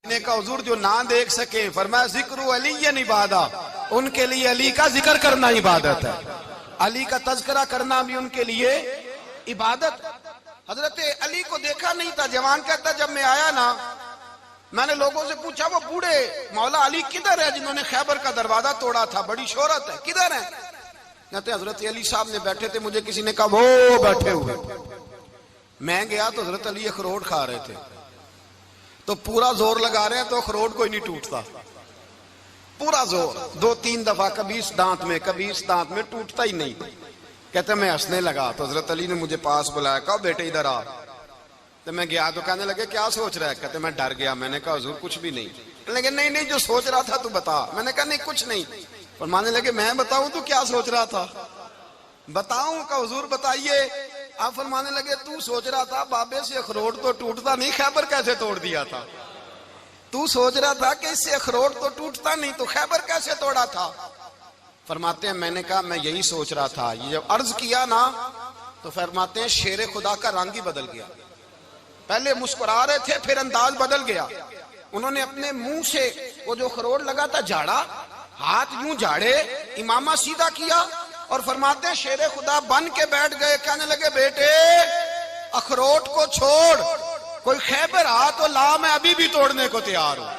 نے کہا حضور جو نہ دیکھ سکے، فرمایا ذکر علی عبادہ، ان کے لیے علی کا ذکر کرنا عبادت ہے، علی کا تذکرہ کرنا بھی ان کے لیے عبادت۔ حضرت علی کو دیکھا نہیں تھا، جوان کہتا جب میں آیا نا میں نے لوگوں سے پوچھا وہ بوڑھے مولا علی کدھر ہے جنہوں نے خیبر کا دروازہ توڑا تھا، بڑی شہرت ہے، کدھر ہیں؟ کہتے حضرت علی صاحب نے بیٹھے تھے، مجھے کسی نے کہا وہ بیٹھے ہوئے۔ میں گیا تو حضرت علی اخروٹ کھا رہے تھے، تو پورا زور لگا رہے ہیں تو اخروٹ کوئی نہیں ٹوٹتا، پورا زور 2-3 دفعہ، کبھی اس دانت میں کبھی اس دانت میں، ٹوٹتا ہی نہیں۔ کہتے میں ہنسنے لگا تو حضرت علی نے مجھے پاس بلایا، کہا بیٹے ادھر آ۔ تو میں گیا تو کہنے لگے کیا سوچ رہا ہے؟ کہتے میں ڈر گیا، میں نے کہا حضور کچھ بھی نہیں۔ لیکن نہیں جو سوچ رہا تھا تو بتا۔ میں نے کہا نہیں کچھ نہیں۔ فرمانے لگے میں بتاؤں تو کیا سوچ رہا تھا؟ بتاؤں؟ کہ حضور بتائیے۔ آپ فرمانے لگے تو سوچ رہا تھا بابے سے اخروٹ تو ٹوٹتا نہیں، خیبر کیسے توڑ دیا تھا؟ تو سوچ رہا تھا کہ اس سے اخروٹ تو ٹوٹتا نہیں تو خیبر کیسے توڑا تھا؟ فرماتے ہیں میں نے کہا میں یہی سوچ رہا تھا۔ یہ جب عرض کیا نا تو فرماتے ہیں شیر خدا کا رنگ ہی بدل گیا، پہلے مسکرا رہے تھے پھر انداز بدل گیا۔ انہوں نے اپنے منہ سے وہ جو اخروٹ لگا تھا جھاڑا، ہاتھ یوں جھاڑے، امامہ سیدھا کیا اور فرماتے ہیں شیر خدا بن کے بیٹھ گئے، کہنے لگے بیٹے اخروٹ کو چھوڑ، کوئی خیبر آ تو لا، میں ابھی بھی توڑنے کو تیار ہوں۔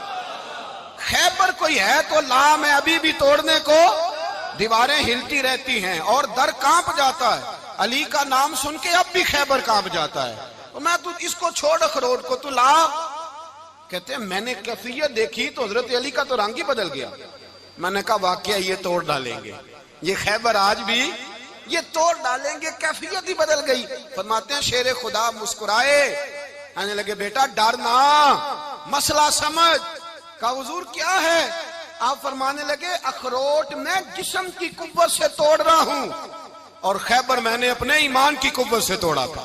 خیبر کوئی ہے تو لا، میں ابھی بھی توڑنے کو۔ دیواریں ہلتی رہتی ہیں اور در کانپ جاتا ہے، علی کا نام سن کے اب بھی خیبر کانپ جاتا ہے، تو میں تو اس کو چھوڑ اخروٹ کو تو لا۔ کہتے ہیں میں نے کیفیت دیکھی تو حضرت علی کا تو رنگ ہی بدل گیا۔ میں نے کہا واقعہ یہ توڑ ڈالیں گے، یہ خیبر آج بھی یہ توڑ ڈالیں گے، کیفیت ہی بدل گئی۔ فرماتے ہیں شیر خدا مسکرائے، کہنے لگے بیٹا ڈرنا، مسئلہ سمجھ۔ کہا حضور کیا ہے؟ آپ فرمانے لگے اخروٹ میں جسم کی قوت سے توڑ رہا ہوں اور خیبر میں نے اپنے ایمان کی قوت سے توڑا تھا۔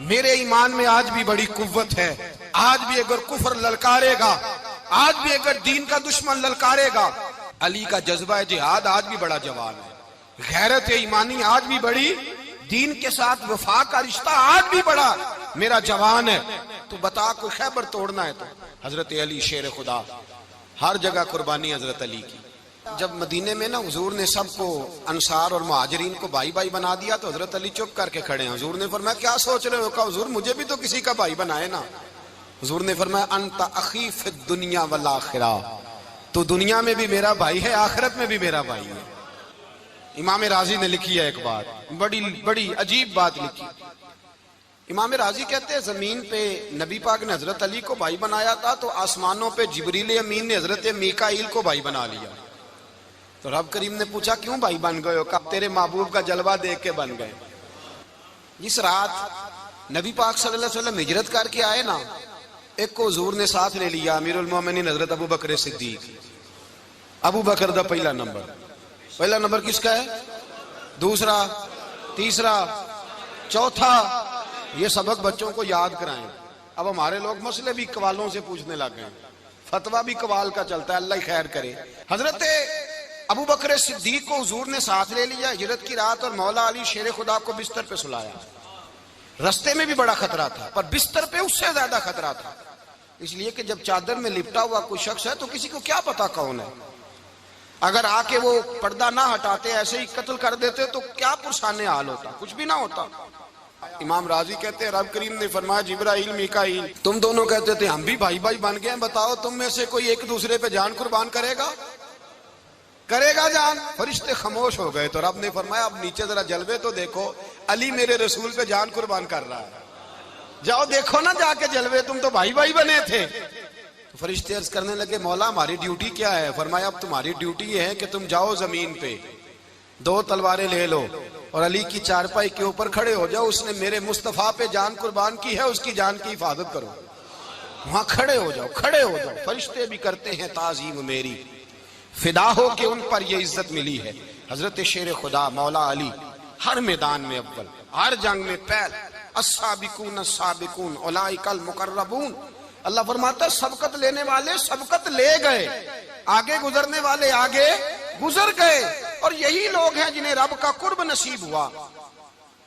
میرے ایمان میں آج بھی بڑی قوت ہے، آج بھی اگر کفر للکارے گا، آج بھی اگر دین کا دشمن للکارے گا، علی کا جذبہ جہاد آج بھی بڑا جوان ہے، غیرت ایمانی آج بھی بڑی، دین کے ساتھ وفا کا رشتہ آج بھی بڑا میرا جوان ہے۔ تو بتا کوئی خیبر توڑنا ہے تو حضرت علی شیر خدا، ہر جگہ قربانی حضرت علی کی۔ جب مدینے میں نا حضور نے سب کو انصار اور مہاجرین کو بھائی بھائی بنا دیا تو حضرت علی چپ کر کے کھڑے ہیں۔ حضور نے فرمایا کیا سوچ رہے ہو؟ کہا حضور مجھے بھی تو کسی کا بھائی بنائے نا۔ حضور نے فرمایا انت اخی فی الدنیا والآخرہ، تو دنیا میں بھی میرا بھائی ہے، آخرت میں بھی میرا بھائی ہے۔ امام راضی نے لکھی ہے ایک بات، بڑی عجیب بات لکھی۔ امام راضی کہتے ہیں زمین پہ نبی پاک نے حضرت علی کو بھائی بنایا تھا تو آسمانوں پہ جبریل امین نے حضرت میکائیل کو بھائی بنا لیا۔ تو رب کریم نے پوچھا کیوں بھائی بن گئے ہو؟ کہا تیرے محبوب کا جلوہ دیکھ کے بن گئے۔ جس رات نبی پاک صلی اللہ علیہ وسلم ہجرت کر کے آئے نا، ایک کو حضور نے ساتھ لے لیا، امیر المومنین حضرت ابو بکر صدیق۔ ابو بکر دا پہلا نمبر کس کا ہے؟ دوسرا، تیسرا، چوتھا، یہ سبق بچوں کو یاد کرائیں۔ اب ہمارے لوگ مسئلے بھی قوالوں سے پوچھنے لگ گئے، فتویٰ بھی قوال کا چلتا ہے، اللہ ہی خیر کرے۔ حضرت ابو بکر صدیق کو حضور نے ساتھ لے لیا ہجرت کی رات، اور مولا علی شیر خدا کو بستر پہ سلایا۔ رستے میں بھی بڑا خطرہ تھا پر بستر پہ اس سے زیادہ خطرہ تھا، اس لیے کہ جب چادر میں لپٹا ہوا کوئی شخص ہے تو کسی کو کیا پتا کون ہے، اگر آ کے وہ پردہ نہ ہٹاتے ایسے ہی قتل کر دیتے تو کیا پرسان حال ہوتا، کچھ بھی نہ ہوتا۔ امام راضی کہتے ہیں رب کریم نے فرمایا جبرائیل میکائیل تم دونوں کہتے تھے ہم بھی بھائی بھائی بن گئے ہیں، بتاؤ تم میں سے کوئی ایک دوسرے پہ جان قربان کرے گا جان؟ فرشتے خاموش ہو گئے تو رب نے فرمایا اب نیچے ذرا جلوے تو دیکھو، علی میرے رسول پہ جان قربان کر رہا ہے، جاؤ دیکھو نا جا کے جلوے، تم تو بھائی بھائی بنے تھے۔ تو فرشتے عرض کرنے لگے مولا ہماری ڈیوٹی کیا ہے؟ فرمایا اب تمہاری ڈیوٹی یہ ہے کہ تم جاؤ زمین پہ 2 تلواریں لے لو اور علی کی چارپائی کے اوپر کھڑے ہو جاؤ، اس نے میرے مصطفیٰ پہ جان قربان کی ہے، اس کی جان کی حفاظت کرو، وہاں کھڑے ہو جاؤ۔ فرشتے بھی کرتے ہیں تعظیم میری، فدا ہو کہ ان پر یہ عزت ملی ہے۔ حضرت شیر خدا مولا علی ہر میدان میں اول، ہر جنگ میں پہل، السابقون السابقون اولئک المقربون۔ اللہ فرماتا ہے سبقت لینے والے سبقت لے گئے، آگے گزرنے والے آگے گزر گئے۔ اور یہی لوگ ہیں جنہیں رب کا قرب نصیب ہوا۔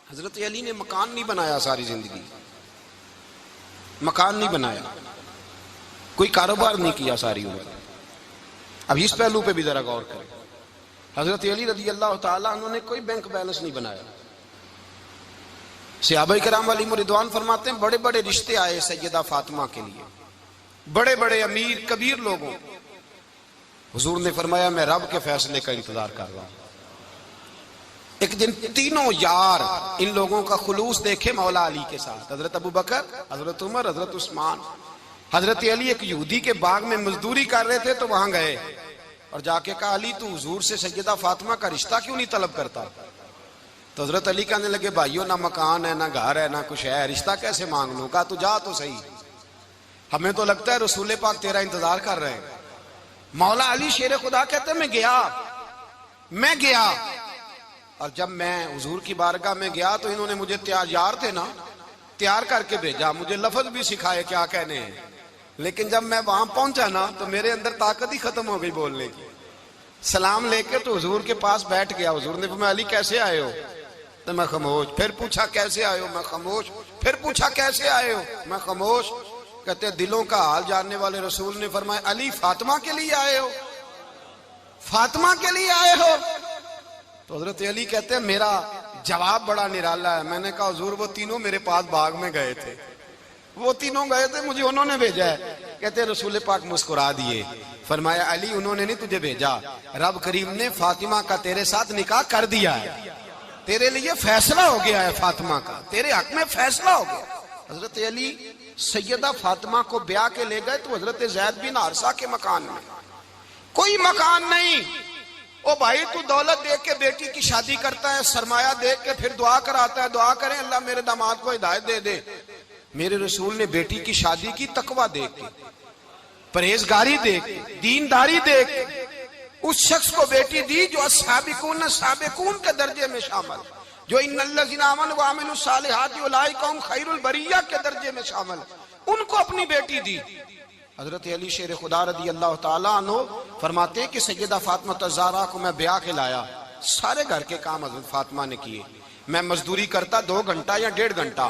حضرت علی نے مکان نہیں بنایا ساری زندگی، مکان نہیں بنایا، کوئی کاروبار نہیں کیا ساری عمر۔ اب اس پہلو پہ بھی ذرا غور کریں، حضرت علی رضی اللہ تعالیٰ عنہ نے کوئی بینک بیلنس نہیں بنایا۔ صحابہ کرام علیہم رضوان فرماتے ہیں بڑے بڑے رشتے آئے سیدہ فاطمہ کے لیے، بڑے بڑے امیر کبیر لوگوں، حضور نے فرمایا میں رب کے فیصلے کا انتظار کر رہا ہوں۔ ایک دن تینوں یار ان لوگوں کا خلوص دیکھے مولا علی کے ساتھ، حضرت ابو بکر، حضرت عمر، حضرت عثمان۔ حضرت علی ایک یہودی کے باغ میں مزدوری کر رہے تھے تو وہاں گئے اور جا کے کہا علی تو حضور سے سیدہ فاطمہ کا رشتہ کیوں نہیں طلب کرتا؟ تو حضرت علی کہنے لگے بھائیو نہ مکان ہے نہ گھر ہے نہ کچھ ہے، رشتہ کیسے مانگ لوں؟ کہا تو جا تو صحیح، ہمیں تو لگتا ہے رسول پاک تیرا انتظار کر رہے ہیں۔ مولا علی شیر خدا کہتے ہیں میں گیا اور جب میں حضور کی بارگاہ میں گیا تو انہوں نے مجھے یار تھے نا تیار کر کے بھیجا، مجھے لفظ بھی سکھائے کیا کہنے ہیں، لیکن جب میں وہاں پہنچا نا تو میرے اندر طاقت ہی ختم ہو گئی بولنے کی۔ سلام لے کے تو حضور کے پاس بیٹھ گیا، حضور نے فرمایا علی کیسے آئے ہو؟ تو میں خاموش، پھر پوچھا کیسے آئے ہو؟ میں خاموش، پھر پوچھا کیسے آئے ہو؟ میں خاموش۔ کہتے ہیں دلوں کا حال جاننے والے رسول نے فرمایا علی فاطمہ کے لیے آئے ہو؟ فاطمہ کے لیے آئے ہو؟ تو حضرت علی کہتے ہیں میرا جواب بڑا نرالا ہے۔ میں نے کہا حضور وہ تینوں میرے پاس باغ میں گئے تھے، وہ تینوں گئے تھے، مجھے انہوں نے بھیجا ہے۔ کہتے ہیں رسول پاک مسکرا دیے، فرمایا علی انہوں نے نہیں تجھے بھیجا، رب کریم نے فاطمہ کا تیرے ساتھ نکاح کر دیا ہے، تیرے لیے فیصلہ ہو گیا ہے، فاطمہ کا تیرے حق میں فیصلہ ہو گیا۔ حضرت علی سیدہ فاطمہ کو بیاہ کے لے گئے تو حضرت زید بن حارثہ کے مکان میں، کوئی مکان نہیں۔ او بھائی تو دولت دیکھ کے بیٹی کی شادی کرتا ہے، سرمایہ دیکھ کے پھر دعا کراتا ہے، دعا کریں اللہ میرے داماد کو ہدایت دے دے۔ میرے رسول نے بیٹی کی شادی کی تقوی دیکھ کے، پرہیزگاری دیکھ کے، دینداری دیکھ کے، اس شخص کو بیٹی دی جو السابقون سابقون کے درجے میں شامل، جو ان الذین آمنوا وعملوا الصالحات اولئک هم خیر البریہ کے درجے میں شامل، ان کو اپنی بیٹی دی۔ حضرت علی شیر خدا رضی اللہ تعالیٰ عنہ فرماتے ہیں کہ سیدہ فاطمہ الزہرا کو میں بیاہ کے لایا، سارے گھر کے کام حضرت فاطمہ نے کیے، میں مزدوری کرتا 2 گھنٹہ یا 1.5 گھنٹہ،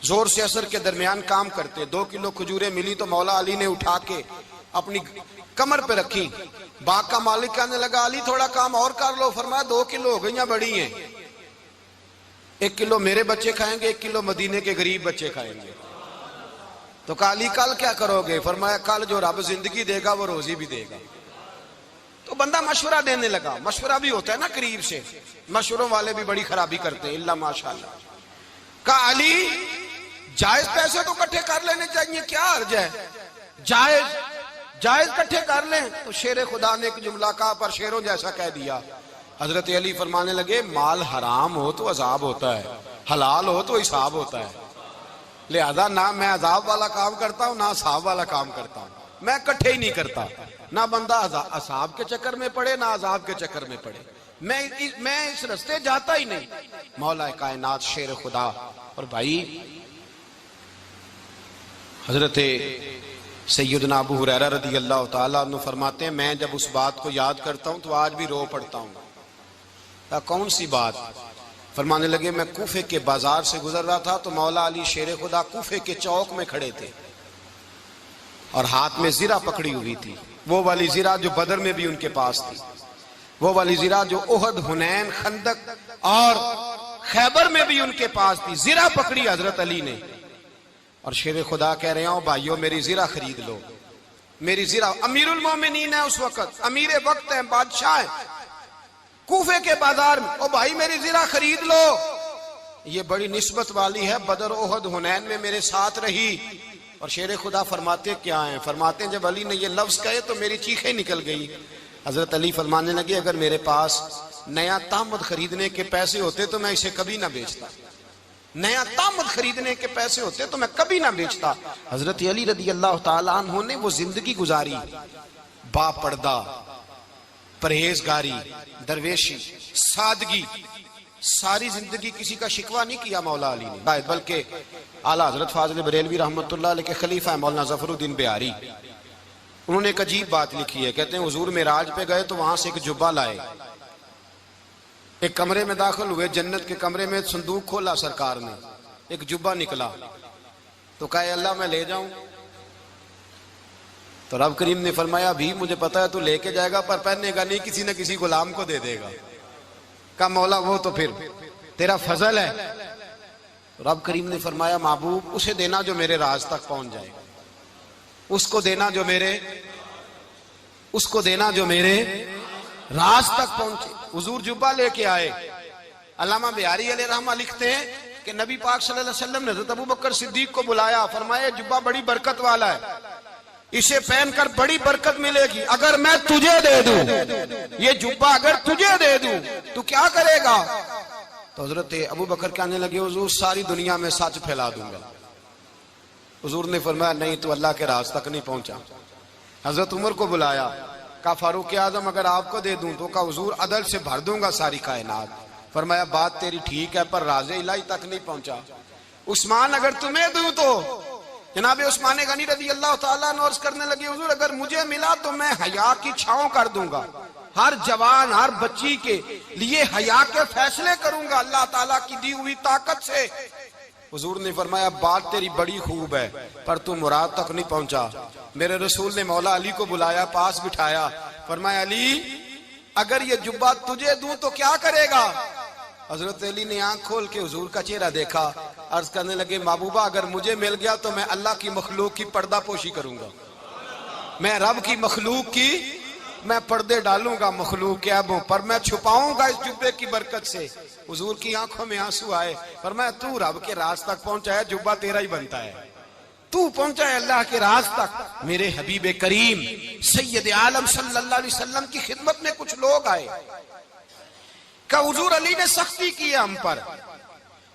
زور سے عصر کے درمیان کام کرتے، 2 کلو کھجوریں ملی تو مولا علی نے اٹھا کے اپنی کمر پہ رکھی۔ باغ کا مالک کہنے لگا علی تھوڑا کام اور کر لو، فرمایا 2 کلو ہو گئیں بڑی ہیں، 1 کلو میرے بچے کھائیں گے، 1 کلو مدینے کے غریب بچے کھائیں گے۔ تو کہا علی کل کیا کرو گے؟ فرمایا کل جو رب زندگی دے گا وہ روزی بھی دے گا۔ تو بندہ مشورہ دینے لگا، مشورہ بھی ہوتا ہے نا قریب سے، مشوروں والے بھی بڑی خرابی کرتے ہیں اللہ ماشاءاللہ۔ کہا علی جائز پیسے تو کٹھے کر لینے چاہیے، کیا حرج ہے، جائز کٹھے کر لیں۔ تو شیر خدا نے ایک جملہ کہا پر شیروں جیسا کہہ دیا۔ حضرت علی فرمانے لگے مال حرام ہو تو عذاب ہوتا ہے، حلال ہو تو حساب ہوتا ہے، لہذا نہ میں عذاب والا کام کرتا ہوں نہ حساب والا کام کرتا ہوں، میں کٹھے ہی نہیں کرتا، نہ بندہ عذاب کے چکر میں پڑے نہ عذاب کے چکر میں پڑے، میں اس رستے جاتا ہی نہیں۔ مولا کائنات شیر خدا۔ اور بھائی حضرت سیدنا ابو ہریرہ رضی اللہ تعالیٰ عنہ فرماتے ہیں میں جب اس بات کو یاد کرتا ہوں تو آج بھی رو پڑتا ہوں۔ کون سی بات؟ فرمانے لگے میں کوفے کے بازار سے گزر رہا تھا تو مولا علی شیر خدا کوفے کے چوک میں کھڑے تھے اور ہاتھ میں زرہ پکڑی ہوئی تھی، وہ والی زرہ جو بدر میں بھی ان کے پاس تھی، وہ والی زرہ جو احد، حنین، خندق اور خیبر میں بھی ان کے پاس تھی۔ زرہ پکڑی حضرت علی نے اور شیر خدا کہہ رہے ہوں بھائیو میری زرہ خرید لو، میری زرہ۔ امیر المومنین ہے اس وقت، امیر وقت ہے، بادشاہ ہے، کوفے کے بازار میں، او بھائی میری زرہ خرید لو، یہ بڑی نسبت والی ہے، بدر، احد، حنین میں میرے ساتھ رہی۔ اور شیر خدا فرماتے کیا ہیں؟ فرماتے ہیں جب علی نے یہ لفظ کہے تو میری چیخیں نکل گئی۔ حضرت علی فرمانے لگے اگر میرے پاس نیا تامد خریدنے کے پیسے ہوتے تو میں اسے کبھی نہ بیچتا، نیا تامد خریدنے کے پیسے ہوتے تو میں کبھی نہ بیچتا۔ حضرت علی رضی اللہ تعالیٰ عنہ نے وہ زندگی گزاری، با پردہ، پرہیزگاری، درویشی، سادگی، ساری زندگی کسی کا شکوہ نہیں کیا مولا علی نے، بلکہ اعلیٰ حضرت فاضل بریلوی رحمۃ اللہ علیہ کے خلیفہ مولانا ظفر الدین بہاری، انہوں نے ایک عجیب بات لکھی ہے، کہتے ہیں حضور معراج پہ گئے تو وہاں سے ایک جبہ لائے، ایک کمرے میں داخل ہوئے، جنت کے کمرے میں صندوق کھولا سرکار نے، ایک جبہ نکلا تو کہا اللہ میں لے جاؤں؟ تو رب کریم نے فرمایا بھی مجھے پتا ہے تو لے کے جائے گا پر پہننے گا نہیں، کسی نہ کسی غلام کو دے دے گا۔ کہا مولا وہ تو پھر تیرا فضل ہے۔ رب کریم نے فرمایا محبوب اسے دینا جو میرے راز تک پہنچ جائے، اس کو دینا جو میرے راز تک پہنچے۔ حضور جبہ لے کے آئے۔ علامہ بہاری علیہ رحمہ لکھتے ہیں کہ نبی پاک صلی اللہ علیہ وسلم نے حضرت ابوبکر صدیق کو بلایا، فرمایا جبہ بڑی برکت والا ہے، اسے پہن کر بڑی برکت ملے گی، اگر میں تجھے دے دوں، یہ جبہ اگر تجھے دے دوں تو کیا کرے گا؟ تو حضرت ابوبکر کہنے لگے حضور ساری دنیا میں سچ پھیلا دوں گا۔ حضور نے فرمایا نہیں تو اللہ کے راز تک نہیں پہنچا۔ حضرت عمر کو بلایا، کہا فاروق اعظم اگر آپ کو دے دوں تو کہا حضور عدل سے بھر دوں گا ساری کائنات۔ فرمایا بات تیری ٹھیک ہے پر راز الہی تک نہیں پہنچا۔ عثمان اگر تمہیں دوں تو جناب عثمان غنی رضی اللہ تعالیٰ عنہ عرض کرنے لگے حضور اگر مجھے ملا تو میں حیا کی چھاؤں کر دوں گا، ہر جوان ہر بچی کے لیے حیا کے فیصلے کروں گا اللہ تعالیٰ کی دی ہوئی طاقت سے۔ حضور نے فرمایا بات تیری بڑی خوب ہے پر تو مراد تک نہیں پہنچا۔ میرے رسول نے مولا علی کو بلایا، پاس بٹھایا، فرمایا علی اگر یہ جبہ تجھے دوں تو کیا کرے گا؟ حضرت علی نے آنکھ کھول کے حضور کا چہرہ دیکھا، عرض کرنے لگے محبوبہ اگر مجھے مل گیا تو میں اللہ کی مخلوق کی پردہ پوشی کروں گا، میں رب کی مخلوق کی میں پردے ڈالوں گا مخلوق کے عیبوں پر، میں چھپاؤں گا اس جبے کی برکت سے۔ حضور کی آنکھوں میں آنسو آئے، فرمایا تو رب کے راز تک پہنچا ہے، جبہ تیرا ہی بنتا ہے، تو پہنچا ہے اللہ کے راز تک۔ میرے حبیب کریم سید عالم صلی اللہ علیہ وسلم کی خدمت میں کچھ لوگ آئے کہ حضور علی نے سختی کی ہے ہم پر،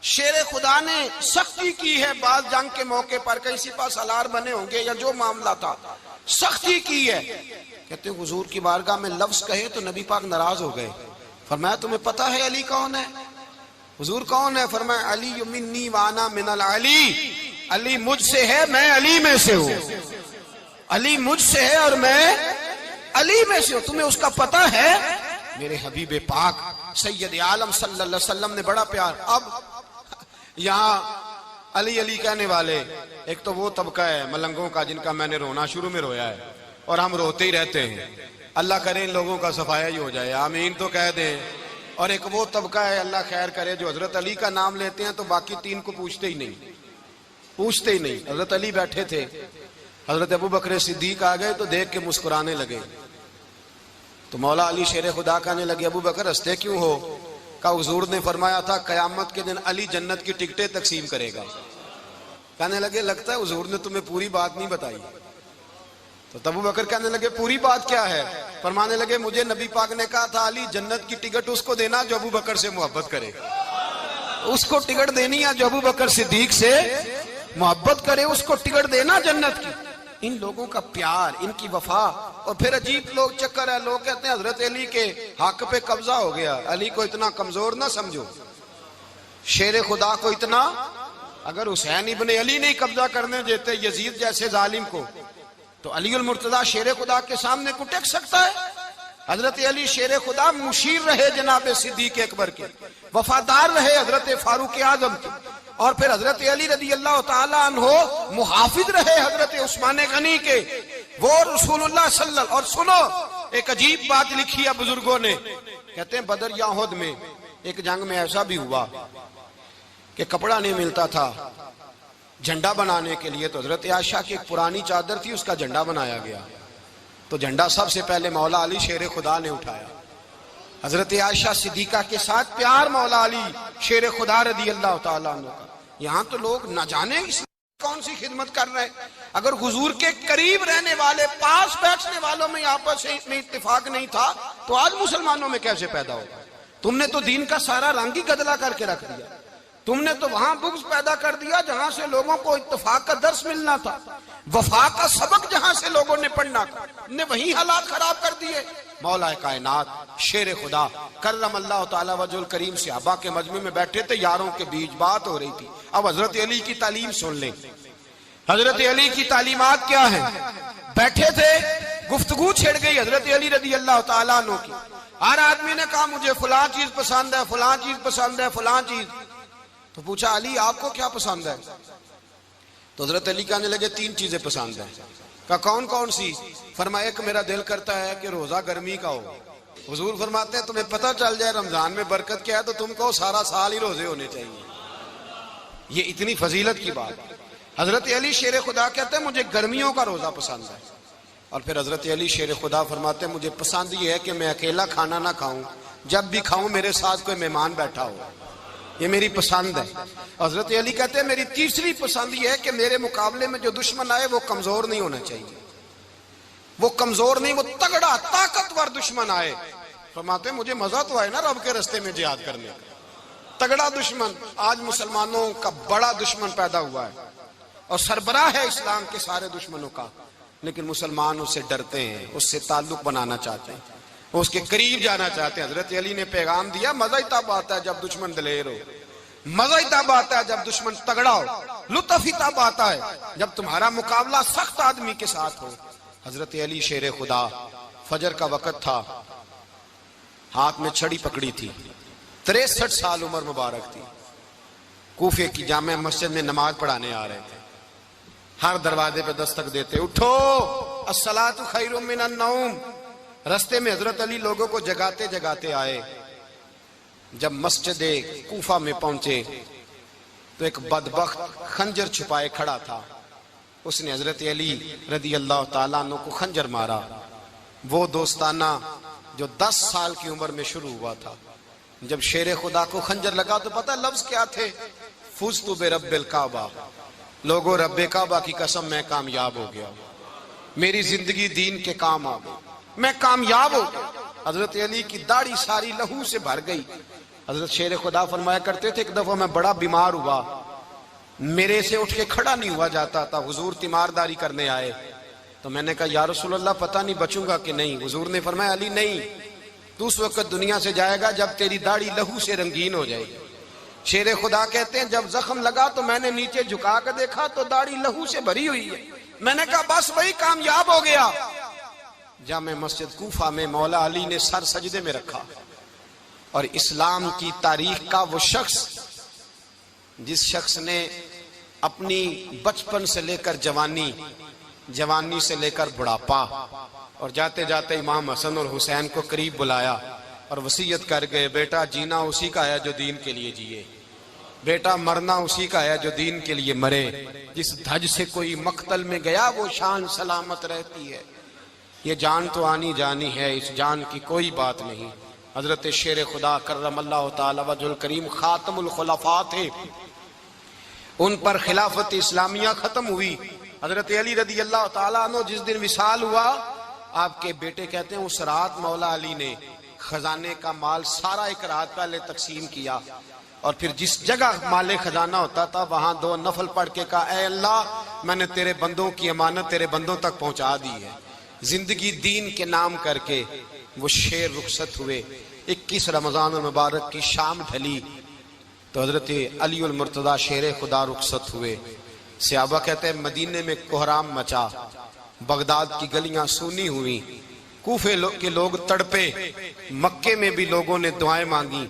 شیر خدا نے سختی کی ہے، بعض جنگ کے موقع پر کہیں سپاہ سالار بنے ہوں گے یا جو معاملہ تھا سختی کی ہے۔ کہتے ہیں حضور کی بارگاہ میں لفظ کہے تو نبی پاک ناراض ہو گئے۔ فرمایا تمہیں پتہ ہے علی کون ہے؟ حضور کون ہے؟ فرمایا علی منی وانا من العلی، علی مجھ سے ہے میں علی میں سے ہوں، علی مجھ سے ہے اور میں علی میں سے ہوں، تمہیں اس کا پتہ ہے؟ میرے حبیب پاک سید عالم صلی اللہ علیہ وسلم نے بڑا پیار۔ اب یہاں علی علی کہنے والے ایک تو وہ طبقہ ہے ملنگوں کا جن کا میں نے رونا شروع میں رویا ہے اور ہم روتے ہی رہتے ہیں، اللہ کرے ان لوگوں کا صفایا ہی ہو جائے، آمین تو کہہ دیں۔ اور ایک وہ طبقہ ہے اللہ خیر کرے جو حضرت علی کا نام لیتے ہیں تو باقی تین کو پوچھتے ہی نہیں۔ حضرت علی بیٹھے تھے، حضرت ابوبکر صدیق آ گئے تو دیکھ کے مسکرانے لگے، تو مولا علی شیر خدا کہنے لگے ابوبکر ہنستے کیوں ہو؟ کہا حضور نے فرمایا تھا قیامت کے دن علی جنت کی ٹکٹیں تقسیم کرے گا۔ کہنے لگے لگتا ہے حضور نے تمہیں پوری بات نہیں بتائی۔ تو ابوبکر کہنے لگے پوری بات کیا ہے؟ فرمانے لگے مجھے نبی پاک نے کہا تھا علی جنت کی ٹکٹ اس کو دینا جو ابوبکر سے محبت کرے، اس کو ٹکٹ دینی ہے جو ابوبکر صدیق سے محبت کرے، اس کو ٹکٹ دینا جنت کی۔ ان لوگوں کا پیار، ان کی وفا۔ اور پھر عجیب لوگ چکر ہے، لوگ کہتے ہیں حضرت علی کے حق پہ قبضہ ہو گیا، علی کو اتنا کمزور نہ سمجھو، شیر خدا کو اتنا، اگر حسین ابن علی نہیں قبضہ کرنے دیتے یزید جیسے ظالم کو تو علی المرتضیٰ شیر خدا کے سامنے کو ٹک سکتا ہے؟ حضرت علی شیر خدا مشیر رہے جناب صدیق اکبر کے، وفادار رہے حضرت فاروق اعظم کے، اور پھر حضرت علی رضی اللہ تعالیٰ عنہ محافظ رہے حضرت عثمان غنی کے، وہ رسول اللہ صلی اللہ علیہ وسلم۔ اور سنو ایک عجیب بات لکھی ہے بزرگوں نے، کہتے ہیں بدر یا احد میں ایک جنگ میں ایسا بھی ہوا کہ کپڑا نہیں ملتا تھا جھنڈا بنانے کے لیے، تو حضرت عائشہ کی ایک پرانی چادر تھی اس کا جھنڈا بنایا گیا، تو جھنڈا سب سے پہلے مولا علی شیر خدا نے اٹھایا۔ حضرت عائشہ صدیقہ کے ساتھ پیار مولا علی شیر خدا رضی اللہ تعالیٰ عنہ کا۔ یہاں تو لوگ نہ جانے اس کون سی خدمت کر رہے ہیں۔ اگر حضور کے قریب رہنے والے پاس بیٹھنے والوں میں آپس میں اتفاق نہیں تھا تو آج مسلمانوں میں کیسے پیدا ہوگا؟ تم نے تو دین کا سارا رنگ ہی گدلا کر کے رکھ دیا، تم نے تو وہاں بغض پیدا کر دیا جہاں سے لوگوں کو اتفاق کا درس ملنا تھا، وفا کا سبق جہاں سے لوگوں نے پڑھنا تھا، نے وہی حالات خراب کر دیے۔ مولا کائنات شیر خدا کرم اللہ تعالی وجہ الکریم صحابہ کے مجمع میں بیٹھے تھے، یاروں کے بیچ بات ہو رہی تھی۔ اب حضرت علی کی تعلیم سن لیں، حضرت علی کی تعلیمات کیا ہیں؟ بیٹھے تھے، گفتگو چھڑ گئی حضرت علی رضی اللہ تعالیٰ عنہ کی، ہر آدمی نے کہا مجھے فلاں چیز پسند ہے، فلاں چیز پسند ہے، فلاں چیز. تو پوچھا علی آپ کو کیا پسند ہے؟ تو حضرت علی کہنے لگے 3 چیزیں پسند ہیں. کہا کون کون سی؟ فرمایا ایک میرا دل کرتا ہے کہ روزہ گرمی کا ہو. حضور فرماتے ہیں تمہیں پتہ چل جائے رمضان میں برکت کیا ہے تو تم کو سارا سال ہی روزے ہونے چاہیے. یہ اتنی فضیلت کی بات. حضرت علی شیر خدا کہتے ہیں مجھے گرمیوں کا روزہ پسند ہے. اور پھر حضرت علی شیر خدا فرماتے ہیں مجھے پسند یہ ہے کہ میں اکیلا کھانا نہ کھاؤں، جب بھی کھاؤں میرے ساتھ کوئی مہمان بیٹھا ہو. یہ میری پسند ہے. حضرت علی کہتے ہیں میری تیسری پسند یہ ہے کہ میرے مقابلے میں جو دشمن آئے وہ کمزور نہیں ہونا چاہیے. وہ کمزور نہیں، وہ تگڑا طاقتور دشمن آئے. فرماتے ہیں مجھے مزہ تو آئے نا رب کے رستے میں جہاد کرنے کا. تگڑا دشمن. آج مسلمانوں کا بڑا دشمن پیدا ہوا ہے اور سربراہ ہے اسلام کے سارے دشمنوں کا، لیکن مسلمان اس سے ڈرتے ہیں، اس سے تعلق بنانا چاہتے ہیں، اس کے قریب جانا چاہتے ہیں. حضرت علی نے پیغام دیا مزہ ہی تب آتا ہے جب دشمن دلیر ہو، مزہ ہی تب آتا ہے جب دشمن تگڑا ہو، لطف ہی تب آتا ہے جب تمہارا مقابلہ سخت آدمی کے ساتھ ہو. حضرت علی شیر خدا، فجر کا وقت تھا، ہاتھ میں چھڑی پکڑی تھی، 63 سال عمر مبارک تھی. کوفے کی جامع مسجد میں نماز پڑھانے آ رہے تھے. ہر دروازے پہ دستک دیتے اٹھو الصلاۃ خیر من النوم. رستے میں حضرت علی لوگوں کو جگاتے جگاتے آئے. جب مسجد کوفہ میں پہنچے تو ایک بدبخت خنجر چھپائے کھڑا تھا. اس نے حضرت علی رضی اللہ تعالیٰ عنہ کو خنجر مارا. وہ دوستانہ جو 10 سال کی عمر میں شروع ہوا تھا. جب شیر خدا کو خنجر لگا تو پتہ لفظ کیا تھے؟ فزت برب الکعبہ. لوگوں رب کعبہ کی قسم میں کامیاب ہو گیا، میری زندگی دین کے کام آ گئی، میں کامیاب ہو گیا. حضرت علی کی داڑھی ساری لہو سے بھر گئی. حضرت شیر خدا فرمایا کرتے تھے ایک دفعہ میں بڑا بیمار ہوا، میرے سے اٹھ کے کھڑا نہیں ہوا جاتا تھا. حضور تیمارداری کرنے آئے تو میں نے کہا یا رسول اللہ پتہ نہیں بچوں گا کہ نہیں. حضور نے فرمایا علی نہیں، تو اس وقت دنیا سے جائے گا جب تیری داڑھی لہو سے رنگین ہو جائے گی. شیر خدا کہتے ہیں جب زخم لگا تو میں نے نیچے جھکا کر دیکھا تو داڑھی لہو سے بھری ہوئی ہے. میں نے کہا بس وہی کامیاب ہو گیا. جامع مسجد کوفہ میں مولا علی نے سر سجدے میں رکھا اور اسلام کی تاریخ کا وہ شخص جس شخص نے اپنی بچپن سے لے کر جوانی، جوانی سے لے کر بڑھاپا اور جاتے جاتے امام حسن اور حسین کو قریب بلایا اور وصیت کر گئے بیٹا جینا اسی کا ہے جو دین کے لیے جیے، بیٹا مرنا اسی کا ہے جو دین کے لیے مرے. جس دھج سے کوئی مقتل میں گیا وہ شان سلامت رہتی ہے. یہ جان تو آنی جانی ہے، اس جان کی کوئی بات نہیں. حضرت شیر خدا کرم اللہ تعالی وجہ الکریم خاتم الخلفاء تھے، ان پر خلافت اسلامیہ ختم ہوئی. حضرت علی رضی اللہ تعالیٰ عنہ جس دن وصال ہوا، آپ کے بیٹے کہتے ہیں اس رات مولا علی نے خزانے کا مال سارا ایک رات پہلے تقسیم کیا اور پھر جس جگہ مال خزانہ ہوتا تھا وہاں 2 نفل پڑھ کے کہا اے اللہ میں نے تیرے بندوں کی امانت تیرے بندوں تک پہنچا دی ہے. زندگی دین کے نام کر کے وہ شیر رخصت ہوئے. 21 رمضان المبارک کی شام ڈھلی تو حضرت علی المرتضی شیر خدا رخصت ہوئے. صحابہ کہتے ہیں مدینے میں کوہرام مچا، بغداد کی گلیاں سونی ہوئی، کوفے کے لوگ تڑپے، مکے میں بھی لوگوں نے دعائیں مانگی.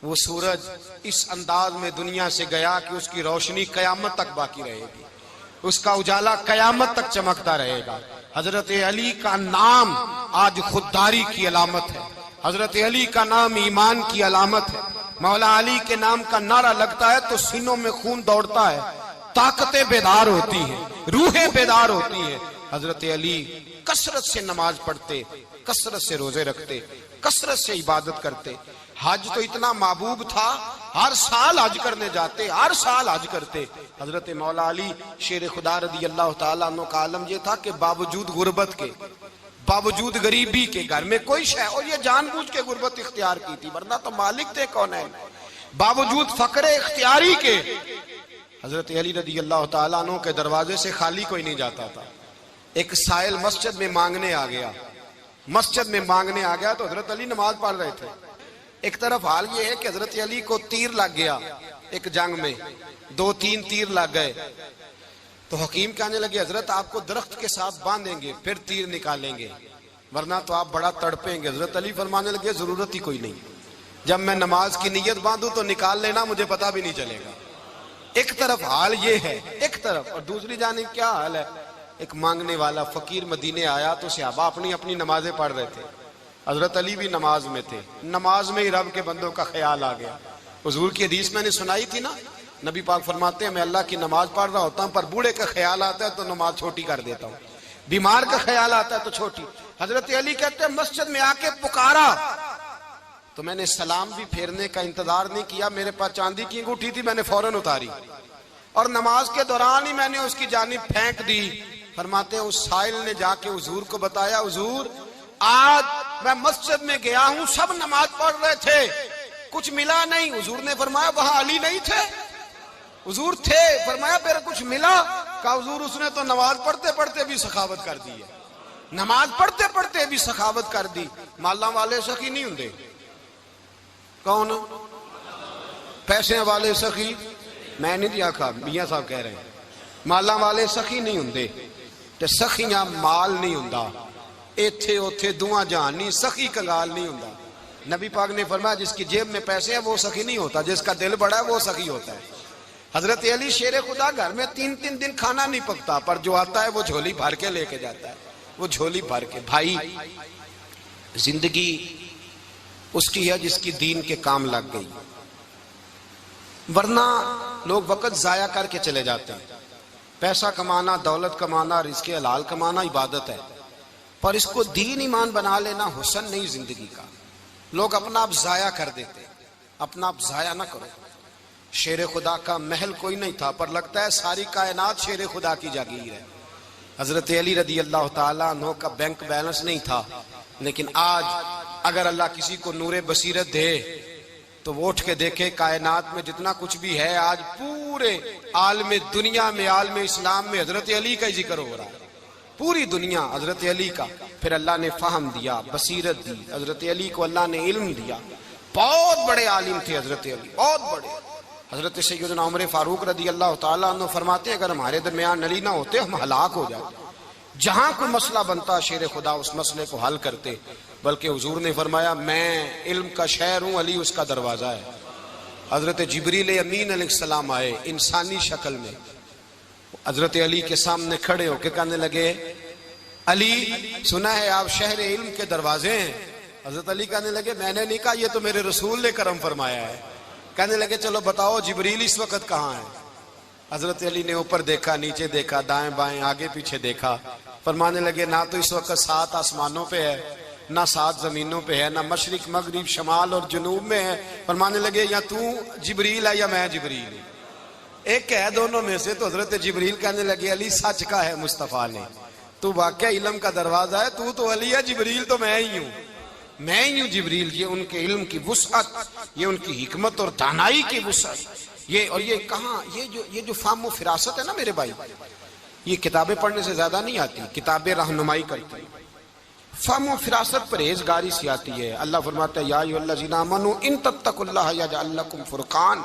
وہ سورج اس انداز میں دنیا سے گیا کہ اس کی روشنی قیامت تک باقی رہے گی، اس کا اجالا قیامت تک چمکتا رہے گا. حضرت علی کا نام آج خودداری کی علامت ہے، حضرت علی کا نام ایمان کی علامت ہے. مولا علی کے نام کا نعرہ لگتا ہے تو سینوں میں خون دوڑتا ہے، طاقتیں بیدار ہوتی ہیں، روحیں بیدار ہوتی ہیں. حضرت علی کثرت سے نماز پڑھتے، کثرت سے روزے رکھتے، کثرت سے عبادت کرتے. حج تو اتنا محبوب تھا ہر سال حج کرنے جاتے، ہر سال حج کرتے. حضرت مولا علی شیر خدا رضی اللہ تعالیٰ عنہ کا عالم یہ تھا کہ باوجود غربت کے، باوجود غریبی کے، گھر میں کوئی شے، اور یہ جان بوجھ کے غربت اختیار کی تھی ورنہ تو مالک تھے کون ہے، باوجود فقر اختیاری کے حضرت علی رضی اللہ تعالیٰ عنہ کے دروازے سے خالی کوئی نہیں جاتا تھا. ایک سائل مسجد میں مانگنے آ گیا، مسجد میں مانگنے آ گیا تو حضرت علی نماز پڑھ رہے تھے. ایک طرف حال یہ ہے کہ حضرت علی کو تیر لگ گیا ایک جنگ میں، 2-3 تیر لگ گئے تو حکیم کہنے لگے حضرت آپ کو درخت کے ساتھ باندھیں گے پھر تیر نکالیں گے. ورنہ تو آپ بڑا تڑپیں گے۔ حضرت علی فرمانے لگے ضرورت ہی کوئی نہیں، جب میں نماز کی نیت باندھوں تو نکال لینا، مجھے پتا بھی نہیں چلے گا۔ ایک طرف حال یہ ہے، ایک طرف، اور دوسری جانب کیا حال ہے؟ ایک مانگنے والا فقیر مدینے آیا تو صحابہ اپنی اپنی نمازیں پڑھ رہے تھے، حضرت علی بھی نماز میں تھے، نماز میں ہی رب کے بندوں کا خیال آ گیا۔ حضور کی حدیث میں نے سنائی تھی نا، نبی پاک فرماتے ہیں میں اللہ کی نماز پڑھ رہا ہوتا ہوں، پر بوڑھے کا خیال آتا ہے تو نماز چھوٹی کر دیتا ہوں، بیمار کا خیال آتا ہے تو چھوٹی۔ حضرت علی کہتے ہیں مسجد میں آ کے پکارا تو میں نے سلام بھی پھیرنے کا انتظار نہیں کیا، میرے پاس چاندی کی انگوٹھی تھی، میں نے فوراً اتاری اور نماز کے دوران ہی میں نے اس کی جانب پھینک دی۔ فرماتے ہیں اس سائل نے جا کے حضور کو بتایا، حضور آج میں مسجد میں گیا ہوں، سب نماز پڑھ رہے تھے، کچھ ملا نہیں۔ حضور نے فرمایا وہاں علی نہیں تھے؟ حضور تھے۔ فرمایا پھر کچھ ملا؟ کہا حضور اس نے تو نماز پڑھتے پڑھتے بھی سخاوت کر دی ہے، نماز پڑھتے پڑھتے بھی سخاوت کر دی۔ مالاں والے سخی نہیں ہوندے؟ کون؟ پیسے والے سخی؟ میں نہیں دیا کہا، میاں صاحب کہہ رہے ہیں مالاں والے سخی نہیں ہوندے، تے سخیاں مال نہیں ہوندا، ایتھے اوتھے دعا جہان نہیں، سخی کنگال نہیں ہوندا۔ نبی پاک نے فرمایا جس کی جیب میں پیسے ہیں وہ سخی نہیں ہوتا، جس کا دل بڑا ہے وہ سخی ہوتا ہے۔ حضرت علی شیر خدا گھر میں 3 دن کھانا نہیں پکتا، پر جو آتا ہے وہ جھولی بھر کے لے کے جاتا ہے، وہ جھولی بھر کے۔ بھائی زندگی اس کی ہے جس کی دین کے کام لگ گئی، ورنہ لوگ وقت ضائع کر کے چلے جاتے ہیں۔ پیسہ کمانا، دولت کمانا، رزق حلال کمانا عبادت ہے، پر اس کو دین ایمان بنا لینا حسن نہیں زندگی کا۔ لوگ اپنا آپ ضائع کر دیتے، اپنا آپ ضائع نہ کرو۔ شیر خدا کا محل کوئی نہیں تھا، پر لگتا ہے ساری کائنات شیر خدا کی جاگیر ہے۔ حضرت علی رضی اللہ تعالیٰ عنہ کا بینک بیلنس نہیں تھا، لیکن آج اگر اللہ کسی کو نور بصیرت دے تو وہ اٹھ کے دیکھے کائنات میں جتنا کچھ بھی ہے، آج پورے عالم دنیا میں، عالم اسلام میں حضرت علی کا ہی ذکر ہو رہا ہے، پوری دنیا حضرت علی کا۔ پھر اللہ نے فہم دیا، بصیرت دی، حضرت علی کو اللہ نے علم دیا۔ بہت بڑے عالم تھے حضرت علی، بہت بڑے۔ حضرت سیدنا عمر فاروق رضی اللہ تعالیٰ عنہ فرماتے ہیں اگر ہمارے درمیان علی نہ ہوتے ہم ہلاک ہو جاتے، جہاں کوئی مسئلہ بنتا شیر خدا اس مسئلے کو حل کرتے۔ بلکہ حضور نے فرمایا میں علم کا شہر ہوں، علی اس کا دروازہ ہے۔ حضرت جبریل امین علیہ السلام آئے انسانی شکل میں، حضرت علی کے سامنے کھڑے ہو کے کہنے لگے علی سنا ہے آپ شہر علم کے دروازے ہیں۔ حضرت علی کہنے لگے میں نے نہیں کہا، یہ تو میرے رسول نے کرم فرمایا ہے۔ کہنے لگے چلو بتاؤ جبریل اس وقت کہاں ہے؟ حضرت علی نے اوپر دیکھا، نیچے دیکھا، دائیں بائیں آگے پیچھے دیکھا، فرمانے لگے نہ تو اس وقت 7 آسمانوں پہ ہے، نہ 7 زمینوں پہ ہے، نہ مشرق مغرب شمال اور جنوب میں ہے۔ فرمانے لگے یا تو جبریل ہے یا میں جبریل ہوں، ایک ہے دونوں میں سے۔ تو حضرت جبریل کہنے لگے علی سچ کا ہے مصطفیٰ نے، تو واقعہ علم کا دروازہ ہے، تو علی ہے، جبریل تو میں ہی ہوں، میں ہی ہوں جبریل۔ یہ ان کے علم کی وسعت، یہ ان کی حکمت اور دانائی کی وسعت، یہ کہاں یہ جو فہم و فراست ہے نا میرے بھائی، یہ کتابیں پڑھنے سے زیادہ نہیں آتی، کتابیں رہنمائی کرتی ہیں۔ فہم و فراست پرہیزگاری سے آتی ہے۔ اللہ فرماتا ہے یا ایھا الذین آمنوا ان تتقوا اللہ یجعل لکم فرقان،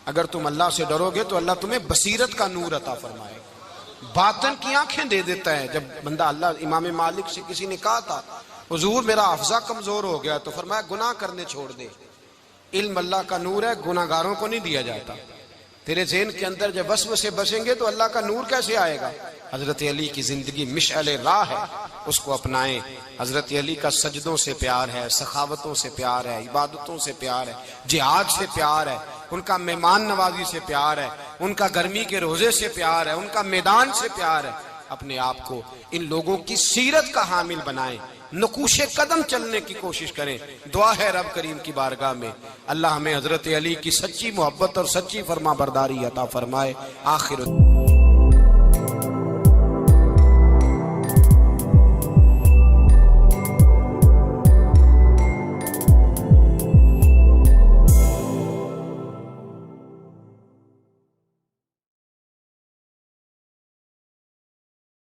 اگر تم اللہ سے ڈرو گے تو اللہ تمہیں بصیرت کا نور عطا فرمائے، باطن کی آنکھیں دے دیتا ہے۔ جب بندہ اللہ، امام مالک سے کسی نے کہا تھا حضور میرا حافظہ کمزور ہو گیا، تو فرمایا گناہ کرنے چھوڑ دے، علم اللہ کا نور ہے، گناہ گاروں کو نہیں دیا جاتا۔ تیرے ذہن کے اندر جب وسوسے بسیں گے تو اللہ کا نور کیسے آئے گا؟ حضرت علی کی زندگی مشعل راہ ہے، اس کو اپنائیں۔ حضرت علی کا سجدوں سے پیار ہے، سخاوتوں سے پیار ہے، عبادتوں سے پیار ہے، جہاد سے پیار ہے، ان کا مہمان نوازی سے پیار ہے، ان کا گرمی کے روزے سے پیار ہے، ان کا میدان سے پیار ہے۔ اپنے آپ کو ان لوگوں کی سیرت کا حامل بنائیں، نقوش قدم چلنے کی کوشش کریں۔ دعا ہے رب کریم کی بارگاہ میں اللہ ہمیں حضرت علی کی سچی محبت اور سچی فرما برداری عطا فرمائے۔ آخر